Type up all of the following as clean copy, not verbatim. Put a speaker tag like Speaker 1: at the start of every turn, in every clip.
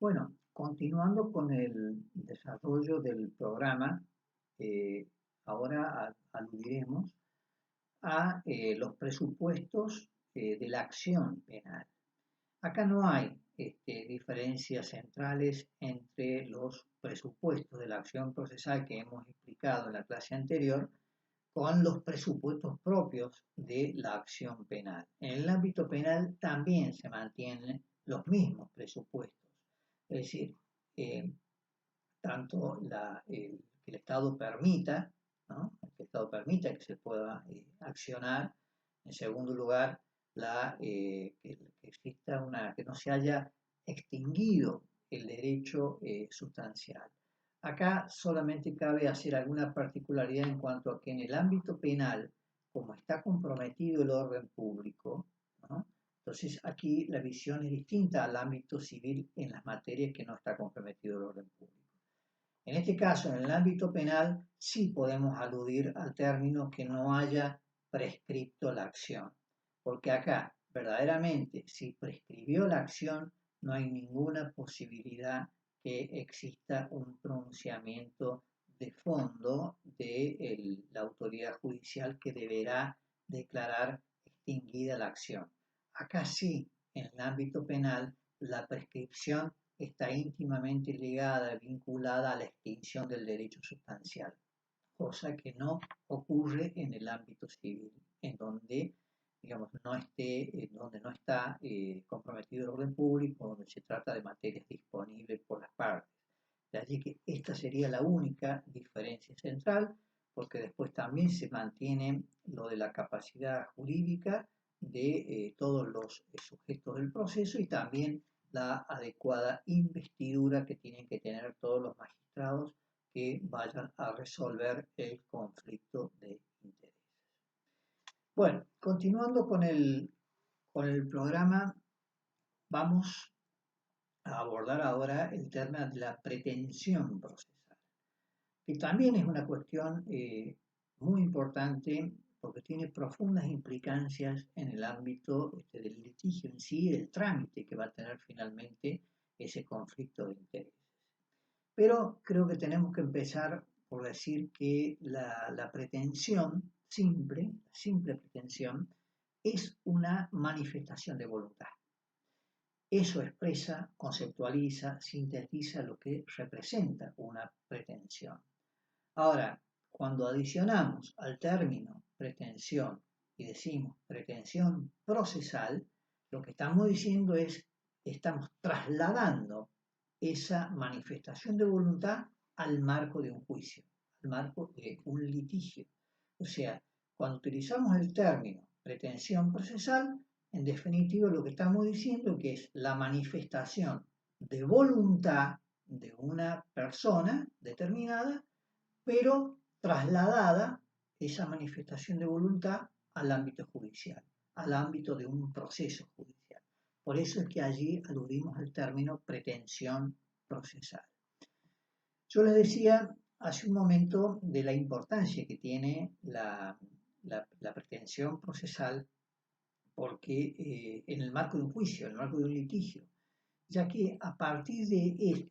Speaker 1: Bueno, continuando con el desarrollo del programa, ahora aludiremos a los presupuestos de la acción penal. Acá no hay diferencias centrales entre los presupuestos de la acción procesal que hemos explicado en la clase anterior con los presupuestos propios de la acción penal. En el ámbito penal también se mantienen los mismos presupuestos, es decir, eh, tanto que el Estado permita, ¿no? Que el Estado permita que se pueda accionar. En segundo lugar, que exista que no se haya extinguido el derecho sustancial. Acá solamente cabe hacer alguna particularidad en cuanto a que en el ámbito penal, como está comprometido el orden público, ¿no? Entonces aquí la visión es distinta al ámbito civil en las materias que no está comprometido el orden público. En este caso, en el ámbito penal, sí podemos aludir al término que no haya prescripto la acción, porque acá, verdaderamente, si prescribió la acción, no hay ninguna posibilidad que exista un pronunciamiento de fondo de la autoridad judicial que deberá declarar extinguida la acción. Acá sí, en el ámbito penal, la prescripción está íntimamente ligada, vinculada a la extinción del derecho sustancial, cosa que no ocurre en el ámbito civil, en donde, digamos, donde no está comprometido el orden público, donde se trata de materias disponibles por las partes. De allí que esta sería la única diferencia central, porque después también se mantiene lo de la capacidad jurídica de todos los sujetos del proceso y también la adecuada investidura que tienen que tener todos los magistrados que vayan a resolver el conflicto de intereses. Bueno, continuando con el programa, vamos a abordar ahora el tema de la pretensión procesal, que también es una cuestión muy importante porque tiene profundas implicancias en el ámbito del litigio en sí y del trámite que va a tener finalmente ese conflicto de intereses. Pero creo que tenemos que empezar por decir que la pretensión simple pretensión, es una manifestación de voluntad. Eso expresa, conceptualiza, sintetiza lo que representa una pretensión. Ahora, cuando adicionamos al término pretensión y decimos pretensión procesal, lo que estamos diciendo es, estamos trasladando esa manifestación de voluntad al marco de un juicio, al marco de un litigio. O sea, cuando utilizamos el término pretensión procesal, en definitiva lo que estamos diciendo que es la manifestación de voluntad de una persona determinada, pero trasladada esa manifestación de voluntad al ámbito judicial, al ámbito de un proceso judicial. Por eso es que allí aludimos al término pretensión procesal. Yo les decía hace un momento de la importancia que tiene la pretensión procesal porque en el marco de un juicio, en el marco de un litigio, ya que a partir de el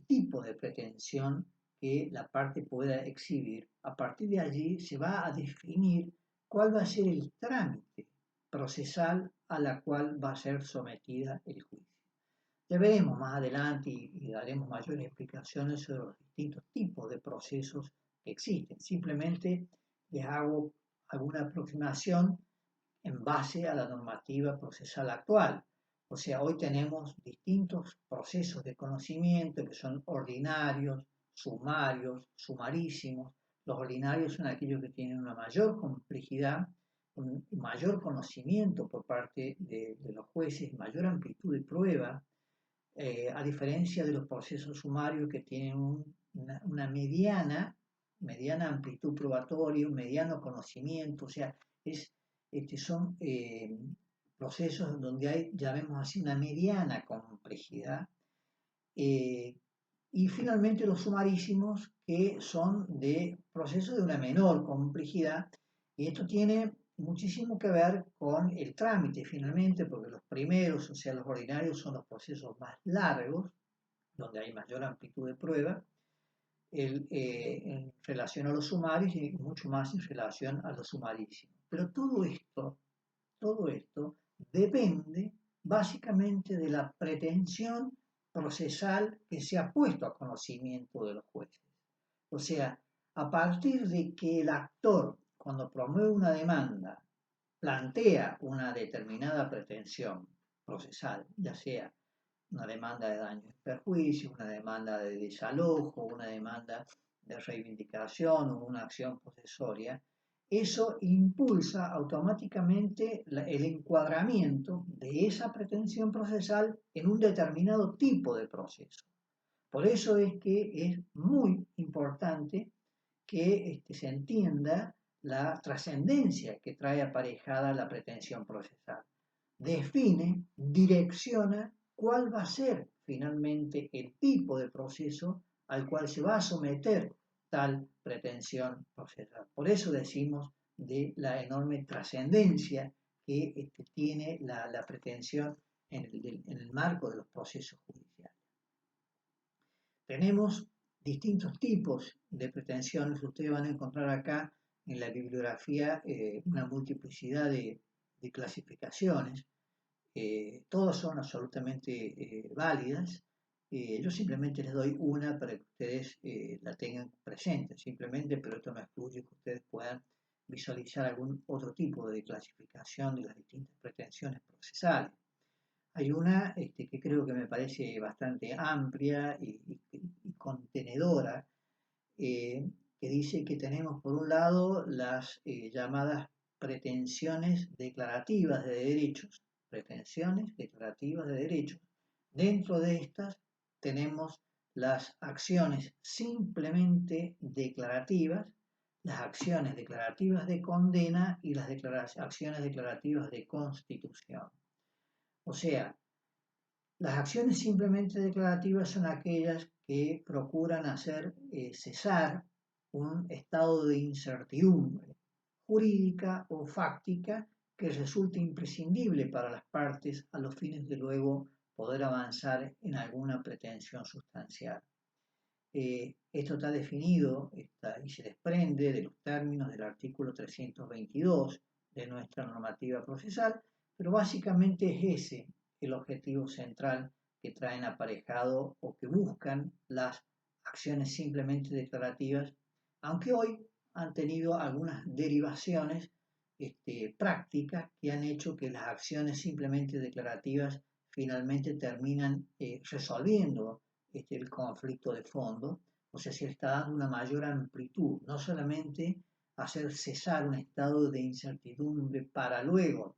Speaker 1: tipo de pretensión que la parte pueda exhibir, a partir de allí se va a definir cuál va a ser el trámite procesal a la cual va a ser sometida el juicio. Ya veremos más adelante y daremos mayores explicaciones sobre los distintos tipos de procesos que existen. Simplemente les hago alguna aproximación en base a la normativa procesal actual. O sea, hoy tenemos distintos procesos de conocimiento que son ordinarios, sumarios, sumarísimos. Los ordinarios son aquellos que tienen una mayor complejidad, un mayor conocimiento por parte de los jueces, mayor amplitud de prueba, a diferencia de los procesos sumarios que tienen una mediana amplitud probatoria, un mediano conocimiento, o sea, son procesos donde hay, llamemos así, una mediana complejidad. eh, y finalmente los sumarísimos, que son de procesos de una menor complejidad, y esto tiene muchísimo que ver con el trámite finalmente, porque los primeros, o sea, los ordinarios, son los procesos más largos, donde hay mayor amplitud de prueba, en relación a los sumarios y mucho más en relación a los sumarísimos. Pero todo esto depende básicamente de la pretensión procesal que se ha puesto a conocimiento de los jueces. O sea, a partir de que el actor, cuando promueve una demanda, plantea una determinada pretensión procesal, ya sea una demanda de daños y perjuicios, una demanda de desalojo, una demanda de reivindicación o una acción posesoria, eso impulsa automáticamente el encuadramiento de esa pretensión procesal en un determinado tipo de proceso. Por eso es que es muy importante que se entienda la trascendencia que trae aparejada la pretensión procesal. Define, direcciona cuál va a ser finalmente el tipo de proceso al cual se va a someter tal pretensión procesal. Por eso decimos de la enorme trascendencia que tiene la pretensión en el marco de los procesos judiciales. Tenemos distintos tipos de pretensiones. Ustedes van a encontrar acá en la bibliografía una multiplicidad de clasificaciones. Todas son absolutamente válidas. Yo simplemente les doy una para que ustedes la tengan presente, simplemente, pero esto no excluye que ustedes puedan visualizar algún otro tipo de clasificación de las distintas pretensiones procesales. Hay una que creo que me parece bastante amplia y contenedora, que dice que tenemos por un lado las llamadas pretensiones declarativas de derechos, pretensiones declarativas de derechos. Dentro de estas tenemos las acciones simplemente declarativas, las acciones declarativas de condena y las acciones declarativas de constitución. O sea, las acciones simplemente declarativas son aquellas que procuran hacer cesar un estado de incertidumbre jurídica o fáctica que resulte imprescindible para las partes a los fines de luego poder avanzar en alguna pretensión sustancial. Esto está definido y se desprende de los términos del artículo 322 de nuestra normativa procesal, pero básicamente es ese el objetivo central que traen aparejado o que buscan las acciones simplemente declarativas, aunque hoy han tenido algunas derivaciones prácticas que han hecho que las acciones simplemente declarativas finalmente terminan resolviendo el conflicto de fondo, o sea, se le está dando una mayor amplitud, no solamente hacer cesar un estado de incertidumbre para luego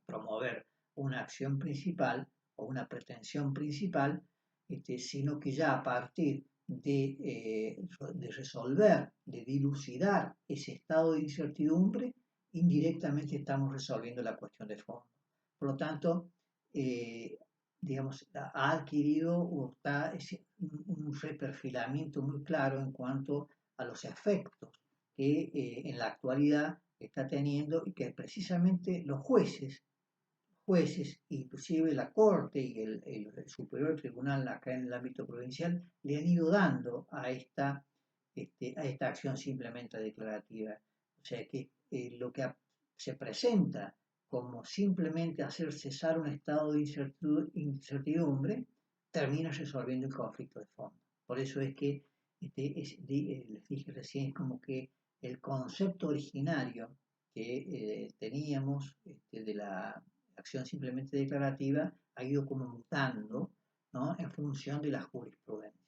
Speaker 1: promover una acción principal o una pretensión principal, sino que ya a partir de resolver, de dilucidar ese estado de incertidumbre, indirectamente estamos resolviendo la cuestión de fondo. Por lo tanto, digamos, ha adquirido o está un reperfilamiento muy claro en cuanto a los efectos que en la actualidad está teniendo y que precisamente los jueces, inclusive la Corte y el Superior Tribunal acá en el ámbito provincial, le han ido dando a esta acción simplemente declarativa. O sea que lo que se presenta como simplemente hacer cesar un estado de incertidumbre, termina resolviendo el conflicto de fondo. Por eso es que les dije recién como que el concepto originario que teníamos de la acción simplemente declarativa ha ido como mutando, ¿no?, en función de la jurisprudencia.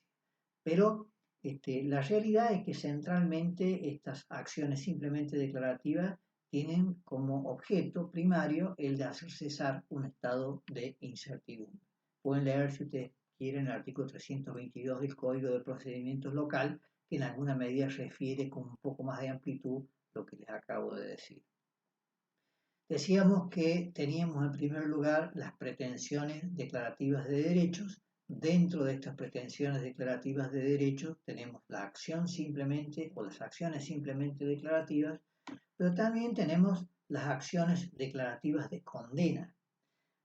Speaker 1: Pero la realidad es que centralmente estas acciones simplemente declarativas tienen como objeto primario el de hacer cesar un estado de incertidumbre. Pueden leer, si ustedes quieren, el artículo 322 del Código de Procedimientos Local, que en alguna medida refiere con un poco más de amplitud lo que les acabo de decir. Decíamos que teníamos en primer lugar las pretensiones declarativas de derechos. Dentro de estas pretensiones declarativas de derechos tenemos la acción simplemente o las acciones simplemente declarativas, pero también tenemos las acciones declarativas de condena.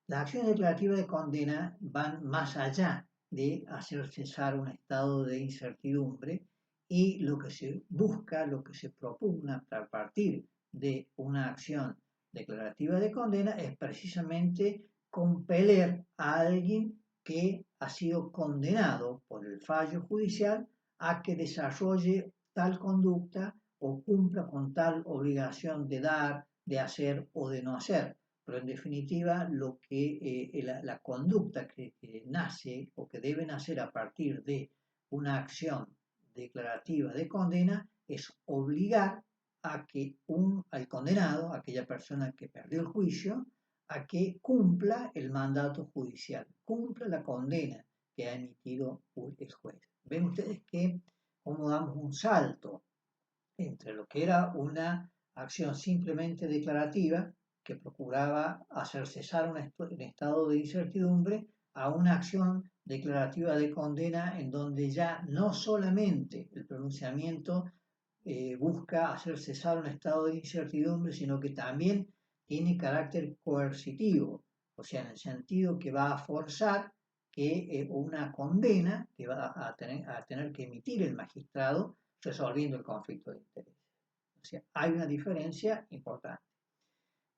Speaker 1: Las acciones declarativas de condena van más allá de hacer cesar un estado de incertidumbre y lo que se busca, lo que se propugna a partir de una acción declarativa de condena es precisamente compeler a alguien que ha sido condenado por el fallo judicial a que desarrolle tal conducta o cumpla con tal obligación de dar, de hacer o de no hacer. Pero en definitiva, la conducta que nace o que debe nacer a partir de una acción declarativa de condena es obligar a que al condenado, aquella persona que perdió el juicio, a que cumpla el mandato judicial, cumpla la condena que ha emitido el juez. Ven ustedes que cómo damos un salto entre lo que era una acción simplemente declarativa que procuraba hacer cesar un estado de incertidumbre a una acción declarativa de condena en donde ya no solamente el pronunciamiento busca hacer cesar un estado de incertidumbre, sino que también tiene carácter coercitivo, o sea, en el sentido que va a forzar que una condena que va a tener que emitir el magistrado resolviendo el conflicto de interés. O sea, hay una diferencia importante.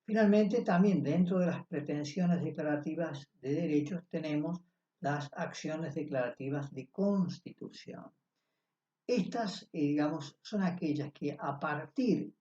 Speaker 1: Finalmente, también dentro de las pretensiones declarativas de derechos tenemos las acciones declarativas de constitución. Estas, digamos, son aquellas que a partir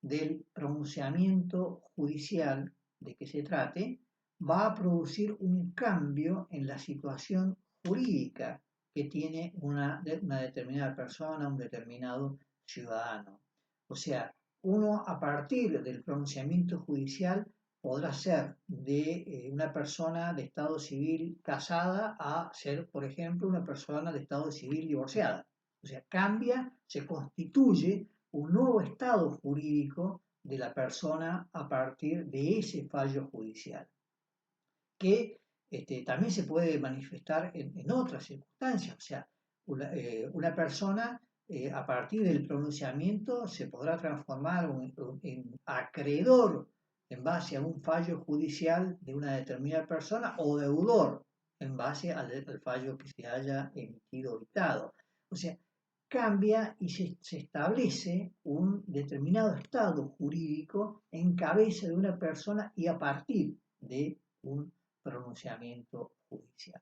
Speaker 1: del pronunciamiento judicial de que se trate, va a producir un cambio en la situación jurídica que tiene una determinada persona, un determinado ciudadano. O sea, uno a partir del pronunciamiento judicial podrá ser de una persona de estado civil casada a ser, por ejemplo, una persona de estado civil divorciada. O sea, cambia, se constituye un nuevo estado jurídico de la persona a partir de ese fallo judicial, que también se puede manifestar en otras circunstancias. O sea, una persona a partir del pronunciamiento se podrá transformar en acreedor en base a un fallo judicial de una determinada persona o deudor en base al fallo que se haya emitido o dictado. O sea, cambia y se establece un determinado estado jurídico en cabeza de una persona y a partir de un pronunciamiento judicial.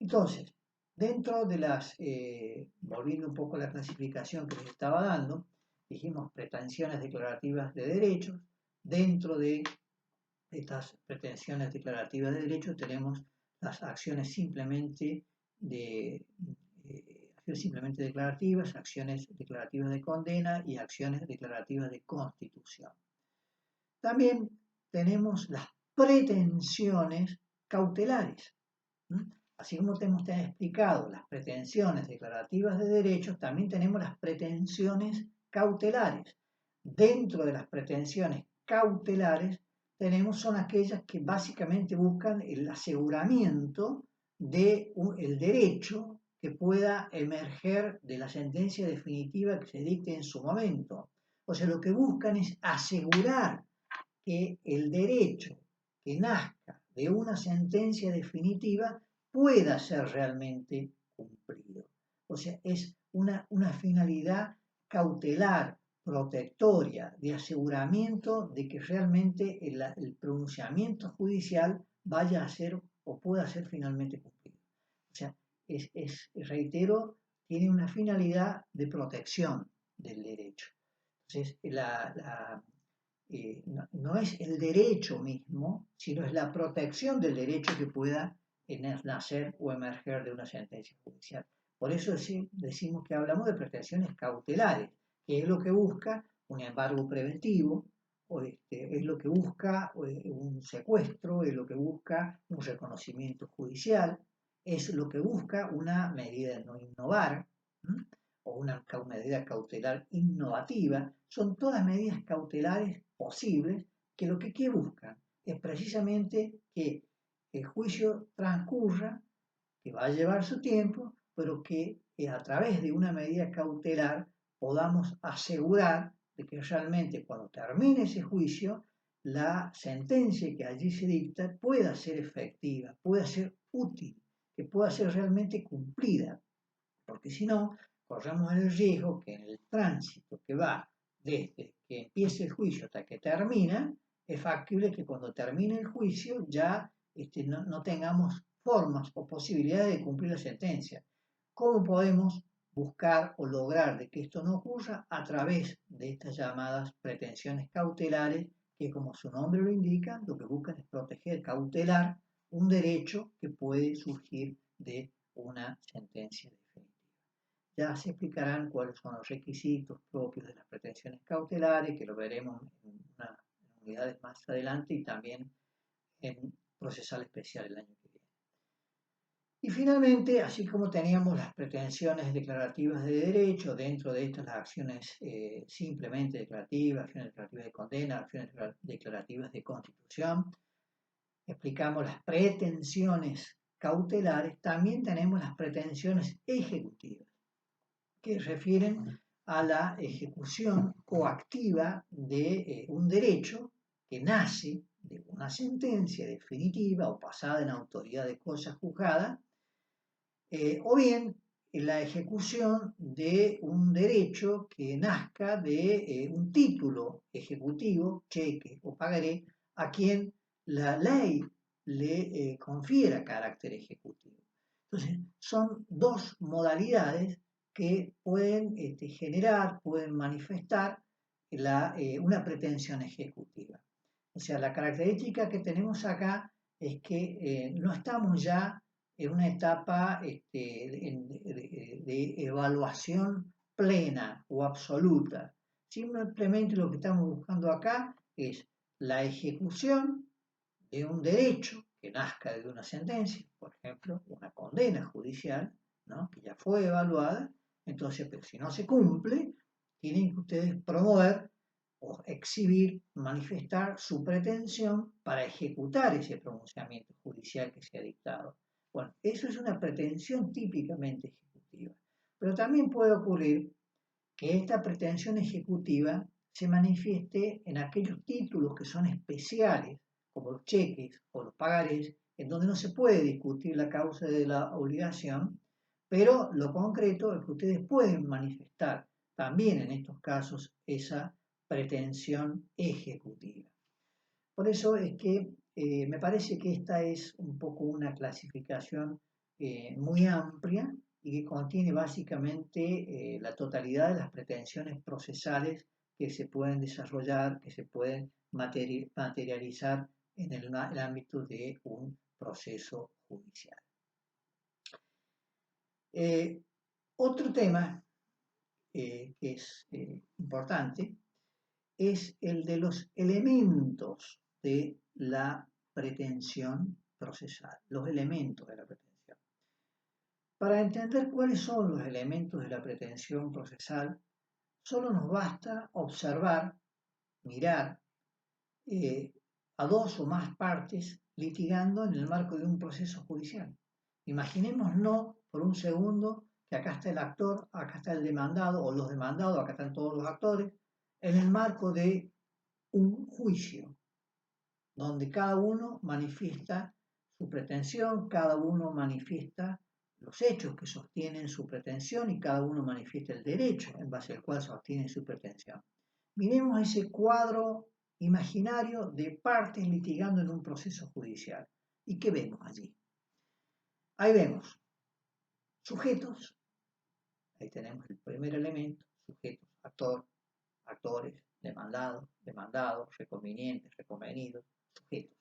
Speaker 1: Entonces, dentro de volviendo un poco a la clasificación que les estaba dando, dijimos pretensiones declarativas de derechos. Dentro de estas pretensiones declarativas de derechos tenemos las acciones simplemente declarativas, acciones declarativas de condena y acciones declarativas de constitución. También tenemos las pretensiones cautelares. Así como hemos explicado las pretensiones declarativas de derechos, también tenemos las pretensiones cautelares. Dentro de las pretensiones cautelares son aquellas que básicamente buscan el aseguramiento del derecho que pueda emerger de la sentencia definitiva que se dicte en su momento. O sea, lo que buscan es asegurar que el derecho que nazca de una sentencia definitiva pueda ser realmente cumplido. O sea, es una finalidad cautelar, protectoria, de aseguramiento de que realmente el pronunciamiento judicial vaya a ser o pueda ser finalmente cumplido. O sea, reitero, tiene una finalidad de protección del derecho. Entonces, no es el derecho mismo, sino es la protección del derecho que pueda nacer o emerger de una sentencia judicial. Por eso decimos que hablamos de pretensiones cautelares, que es lo que busca un embargo preventivo, o es lo que busca un secuestro, es lo que busca un reconocimiento judicial, es lo que busca una medida de no innovar, o una medida cautelar innovativa. Son todas medidas cautelares posibles que lo que buscan es precisamente que el juicio transcurra, que va a llevar su tiempo, pero que a través de una medida cautelar podamos asegurar de que realmente cuando termine ese juicio, la sentencia que allí se dicta pueda ser efectiva, pueda ser útil, que pueda ser realmente cumplida, porque si no, corremos el riesgo que en el tránsito que va desde que empiece el juicio hasta que termina, es factible que cuando termine el juicio ya no tengamos formas o posibilidades de cumplir la sentencia. ¿Cómo podemos buscar o lograr de que esto no ocurra? A través de estas llamadas pretensiones cautelares, que como su nombre lo indica, lo que buscan es proteger, cautelar un derecho que puede surgir de una sentencia definitiva. Ya se explicarán cuáles son los requisitos propios de las pretensiones cautelares, que lo veremos en unidades más adelante y también en procesal especial el año que viene. Y finalmente, así como teníamos las pretensiones declarativas de derecho, dentro de estas las acciones simplemente declarativas, acciones declarativas de condena, acciones declarativas de constitución, explicamos las pretensiones cautelares, también tenemos las pretensiones ejecutivas, que refieren a la ejecución coactiva de un derecho que nace de una sentencia definitiva o pasada en autoridad de cosa juzgada, o bien la ejecución de un derecho que nazca de un título ejecutivo, cheque o pagaré, a quien la ley le confiera carácter ejecutivo. Entonces, son dos modalidades que pueden generar, pueden manifestar una pretensión ejecutiva. O sea, la característica que tenemos acá es que no estamos ya en una etapa de evaluación plena o absoluta. Simplemente lo que estamos buscando acá es la ejecución de un derecho que nazca de una sentencia, por ejemplo, una condena judicial, ¿no?, que ya fue evaluada. Entonces, pero si no se cumple, tienen que ustedes promover o exhibir, manifestar su pretensión para ejecutar ese pronunciamiento judicial que se ha dictado. Bueno, eso es una pretensión típicamente ejecutiva. Pero también puede ocurrir que esta pretensión ejecutiva se manifieste en aquellos títulos que son especiales, como los cheques o los pagarés, en donde no se puede discutir la causa de la obligación, pero lo concreto es que ustedes pueden manifestar también en estos casos esa pretensión ejecutiva. Por eso es que me parece que esta es un poco una clasificación muy amplia y que contiene básicamente la totalidad de las pretensiones procesales que se pueden desarrollar, que se pueden materializar en el ámbito de un proceso judicial. Otro tema que es importante es el de los elementos de la pretensión procesal, los elementos de la pretensión. Para entender cuáles son los elementos de la pretensión procesal, solo nos basta observar, mirar a dos o más partes litigando en el marco de un proceso judicial. Imaginémonos por un segundo que acá está el actor, acá está el demandado o los demandados, acá están todos los actores, en el marco de un juicio, donde cada uno manifiesta su pretensión, cada uno manifiesta los hechos que sostienen su pretensión y cada uno manifiesta el derecho en base al cual sostiene su pretensión. Miremos ese cuadro imaginario de partes litigando en un proceso judicial. ¿Y qué vemos allí? Ahí vemos sujetos, ahí tenemos el primer elemento, sujetos, actor, actores, demandados, reconvenientes, reconvenidos, sujetos.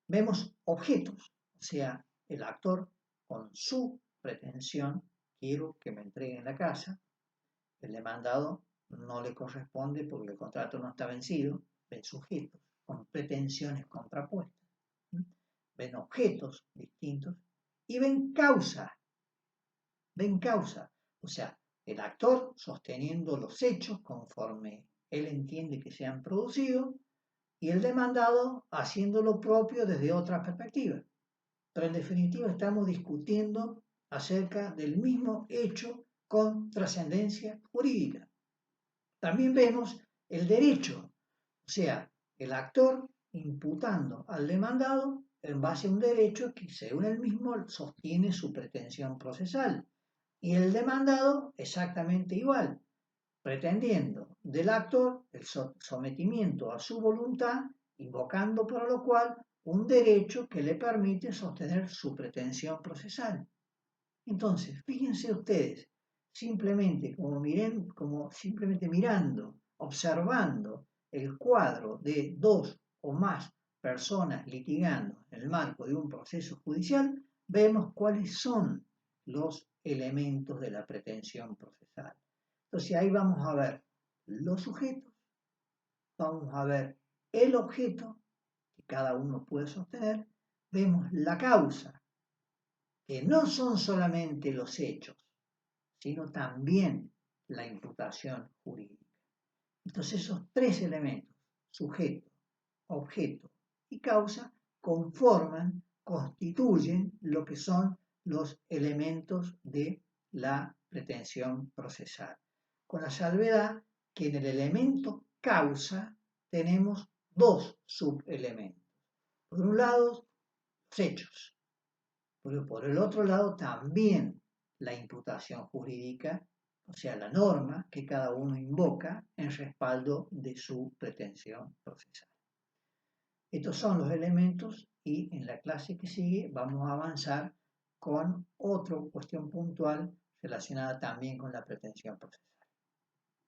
Speaker 1: Vemos objetos, o sea, el actor con su pretensión, quiero que me entreguen la casa, el demandado no le corresponde porque el contrato no está vencido, ven sujetos con pretensiones contrapuestas, ven objetos distintos y ven causa, o sea, el actor sosteniendo los hechos conforme él entiende que se han producido y el demandado haciendo lo propio desde otra perspectiva. Pero en definitiva estamos discutiendo acerca del mismo hecho con trascendencia jurídica. También vemos el derecho, o sea, el actor imputando al demandado en base a un derecho que según él mismo sostiene su pretensión procesal. Y el demandado exactamente igual, pretendiendo del actor el sometimiento a su voluntad, invocando para lo cual un derecho que le permite sostener su pretensión procesal. Entonces, fíjense ustedes, como simplemente mirando, observando el cuadro de dos o más personas litigando en el marco de un proceso judicial, vemos cuáles son los elementos de la pretensión procesal. Entonces ahí vamos a ver los sujetos, vamos a ver el objeto que cada uno puede sostener, vemos la causa, que no son solamente los hechos, sino también la imputación jurídica. Entonces esos tres elementos, sujeto, objeto y causa, constituyen lo que son los elementos de la pretensión procesal. Con la salvedad que en el elemento causa tenemos dos subelementos. Por un lado, los hechos, pero por el otro lado también la imputación jurídica, o sea, la norma que cada uno invoca en respaldo de su pretensión procesal. Estos son los elementos y en la clase que sigue vamos a avanzar con otra cuestión puntual relacionada también con la pretensión procesal.